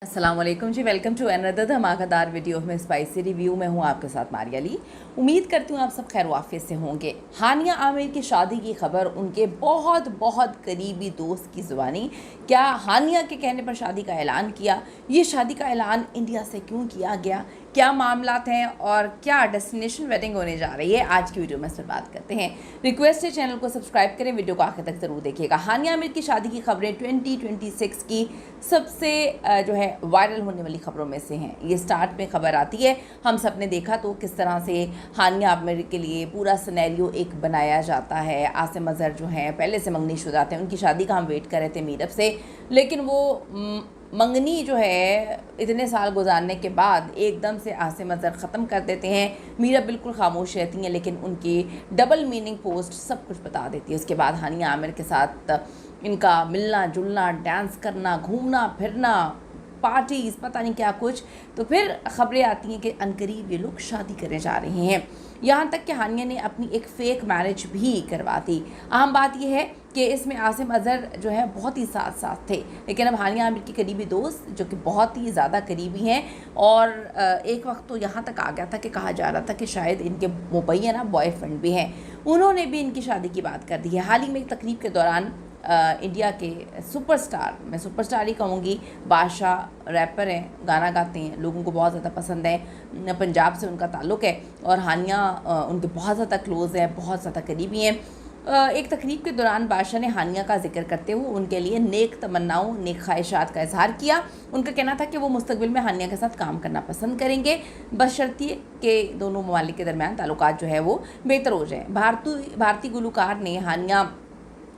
अस्सलाम वालेकुम जी, welcome to another धमाकेदार वीडियो में स्पाइसी रिव्यू में हूँ आपके साथ मारिया अली। उम्मीद करती हूँ आप सब खैर वाफियत से होंगे। हानिया आमिर की शादी की खबर उनके बहुत बहुत करीबी दोस्त की ज़ुबानी। क्या हानिया के कहने पर शादी का ऐलान किया? ये शादी का ऐलान इंडिया से क्यों किया गया? क्या मामलात हैं और क्या डेस्टिनेशन वेडिंग होने जा रही है? आज की वीडियो में इस पर बात करते हैं। रिक्वेस्ट है चैनल को सब्सक्राइब करें, वीडियो को आखिर तक ज़रूर देखिएगा। हानिया आमिर की शादी की खबरें 2026 की सबसे जो है वायरल होने वाली खबरों में से हैं। ये स्टार्ट में खबर आती है, हम सब ने देखा तो किस तरह से हानिया आमिर के लिए पूरा सिनेरियो एक बनाया जाता है। आसिम अजहर जो हैं पहले से मंगनी शुदा थे, उनकी शादी का हम वेट कर रहे थे मीरब से, लेकिन वो मंगनी जो है इतने साल गुजारने के बाद एकदम से आसिम अजहर ख़त्म कर देते हैं। मीरा बिल्कुल खामोश रहती हैं, लेकिन उनकी डबल मीनिंग पोस्ट सब कुछ बता देती है। उसके बाद हानिया आमिर के साथ इनका मिलना जुलना, डांस करना, घूमना फिरना, पार्टीज़, पता नहीं क्या कुछ। तो फिर खबरें आती हैं कि अनकरीब ये लोग शादी करने जा रहे हैं। यहाँ तक कि हानिया ने अपनी एक फ़ेक मैरिज भी करवा दी। अहम बात यह है कि इसमें आसिम अजहर जो है बहुत ही साथ साथ थे, लेकिन अब हानिया आमिर के करीबी दोस्त जो कि बहुत ही ज़्यादा करीबी हैं, और एक वक्त तो यहाँ तक आ गया था कि कहा जा रहा था कि शायद इनके मुबैना बॉयफ्रेंड भी हैं, उन्होंने भी इनकी शादी की बात कर दी है। हाल ही में एक तकरीब के दौरान इंडिया के सुपरस्टार, मैं सुपरस्टार ही कहूँगी, बादशाह रैपर हैं, गाना गाते हैं, लोगों को बहुत ज़्यादा पसंद है, पंजाब से उनका ताल्लुक़ है और हानिया उनके बहुत ज़्यादा क्लोज़ हैं, बहुत ज़्यादा करीबी हैं। एक तकरीब के दौरान बादशाह ने हानिया का जिक्र करते हुए उनके लिए नेक तमन्नाओं, नेक ख्वाहिशात का इजहार किया। उनका कहना था कि वो मुस्तकबिल में हानिया के साथ काम करना पसंद करेंगे, बशर्ते कि दोनों ममालिक के दरमियान ताल्लुकात जो है वो बेहतर हो जाए। भारतीय गुलकार ने हानिया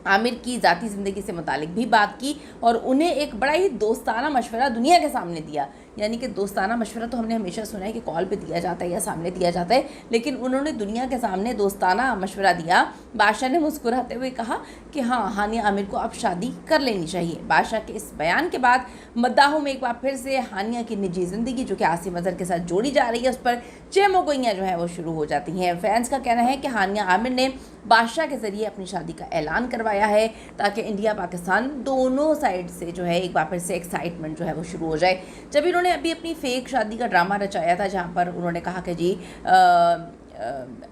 आमिर की ज़ाती ज़िंदगी से मुतालिक भी बात की और उन्हें एक बड़ा ही दोस्ताना मशवरा दुनिया के सामने दिया। यानी कि दोस्ताना मशवरा तो हमने हमेशा सुना है कि कॉल पे दिया जाता है या सामने दिया जाता है, लेकिन उन्होंने दुनिया के सामने दोस्ताना मशवरा दिया। बादशाह ने मुस्कुराते हुए कहा कि हाँ, हानिया आमिर को अब शादी कर लेनी चाहिए। बादशाह के इस बयान के बाद मद्दाहों में एक बार फिर से हानिया की निजी ज़िंदगी जो कि आसिम अजहर के साथ जोड़ी जा रही है, उस पर चेमोगोइयाँ जो है वो शुरू हो जाती हैं। फैंस का कहना है कि हानिया आमिर ने बादशाह के ज़रिए अपनी शादी का ऐलान करवाया है ताकि इंडिया पाकिस्तान दोनों साइड से जो है एक बार फिर से एक्साइटमेंट जो है वो शुरू हो जाए। जब इन्होंने अभी अपनी फेक शादी का ड्रामा रचाया था, जहाँ पर उन्होंने कहा कि जी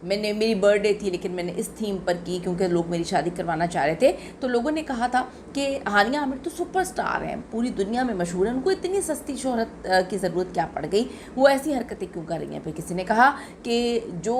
मेरी बर्थडे थी लेकिन मैंने इस थीम पर की क्योंकि लोग मेरी शादी करवाना चाह रहे थे, तो लोगों ने कहा था कि हानिया आमिर तो सुपरस्टार हैं, पूरी दुनिया में मशहूर हैं, उनको इतनी सस्ती शोहरत की ज़रूरत क्या पड़ गई, वो ऐसी हरकतें क्यों कर रही हैं। फिर किसी ने कहा कि जो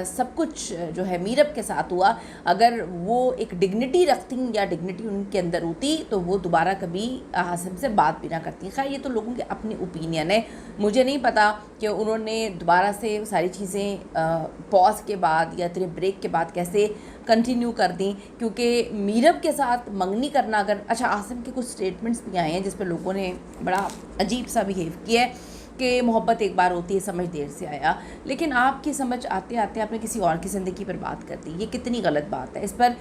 सब कुछ जो है मीरब के साथ हुआ, अगर वो एक डिग्निटी रखती या डिग्निटी उनके अंदर होती तो वो दोबारा कभी हासिम से बात भी ना करती। खैर, ये तो लोगों की अपनी ओपिनियन है, मुझे नहीं पता कि उन्होंने दोबारा से सारी चीज़ें पॉज के बाद या तेरे ब्रेक के बाद कैसे कंटिन्यू कर दी, क्योंकि मीरब के साथ मंगनी करना, अगर अच्छा, आसिम के कुछ स्टेटमेंट्स भी आए हैं जिस पर लोगों ने बड़ा अजीब सा बिहेव किया है कि मोहब्बत एक बार होती है, समझ देर से आया, लेकिन आपकी समझ आते आते आपने किसी और की ज़िंदगी पर बात कर दी। ये कितनी गलत बात है। इस पर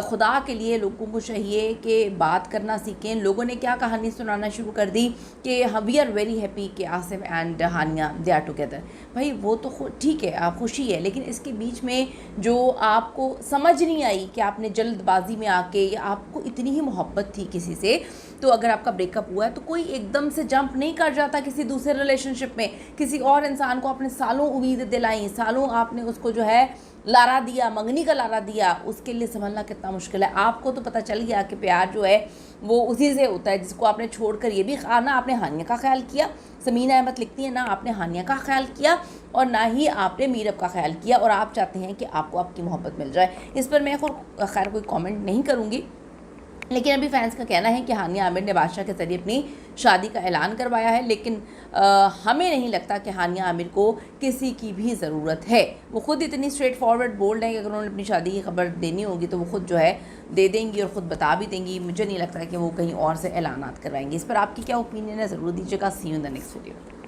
खुदा के लिए लोगों को चाहिए कि बात करना सीखें। लोगों ने क्या कहानी सुनाना शुरू कर दी कि वी आर वेरी हैप्पी कि Asim and Hania they are together. भाई वो तो ठीक है, आप खुशी है, लेकिन इसके बीच में जो आपको समझ नहीं आई कि आपने जल्दबाजी में आके, या आपको इतनी ही मोहब्बत थी किसी से, तो अगर आपका ब्रेकअप हुआ है तो कोई एकदम से जंप नहीं कर जाता किसी दूसरे रिलेशनशिप में। किसी और इंसान को आपने सालों उम्मीद दिलाई, सालों आपने उसको जो है लारा दिया, मंगनी का लारा दिया, उसके लिए संभलना कितना मुश्किल है। आपको तो पता चल गया कि प्यार जो है वो उसी से होता है जिसको आपने छोड़कर, ये भी कहा ना आपने हानिया का ख्याल किया, समीना अहमद लिखती है ना आपने हानिया का ख्याल किया और ना ही आपने मीरब का ख्याल किया, और आप चाहते हैं कि आपको आपकी मोहब्बत मिल जाए। इस पर मैं खैर कोई कमेंट नहीं करूँगी, लेकिन अभी फैंस का कहना है कि हानिया आमिर ने बादशाह के ज़रिए अपनी शादी का ऐलान करवाया है, लेकिन हमें नहीं लगता कि हानिया आमिर को किसी की भी ज़रूरत है। वो खुद इतनी स्ट्रेट फॉरवर्ड बोल्ड है कि अगर उन्होंने अपनी शादी की खबर देनी होगी तो वो खुद जो है दे देंगी और ख़ुद बता भी देंगी। मुझे नहीं लगता कि वो कहीं और से ऐलानात करवाएंगी। इस पर आपकी क्या ओपिनियन है, ज़रूर दीजिएगा। See you in the next video.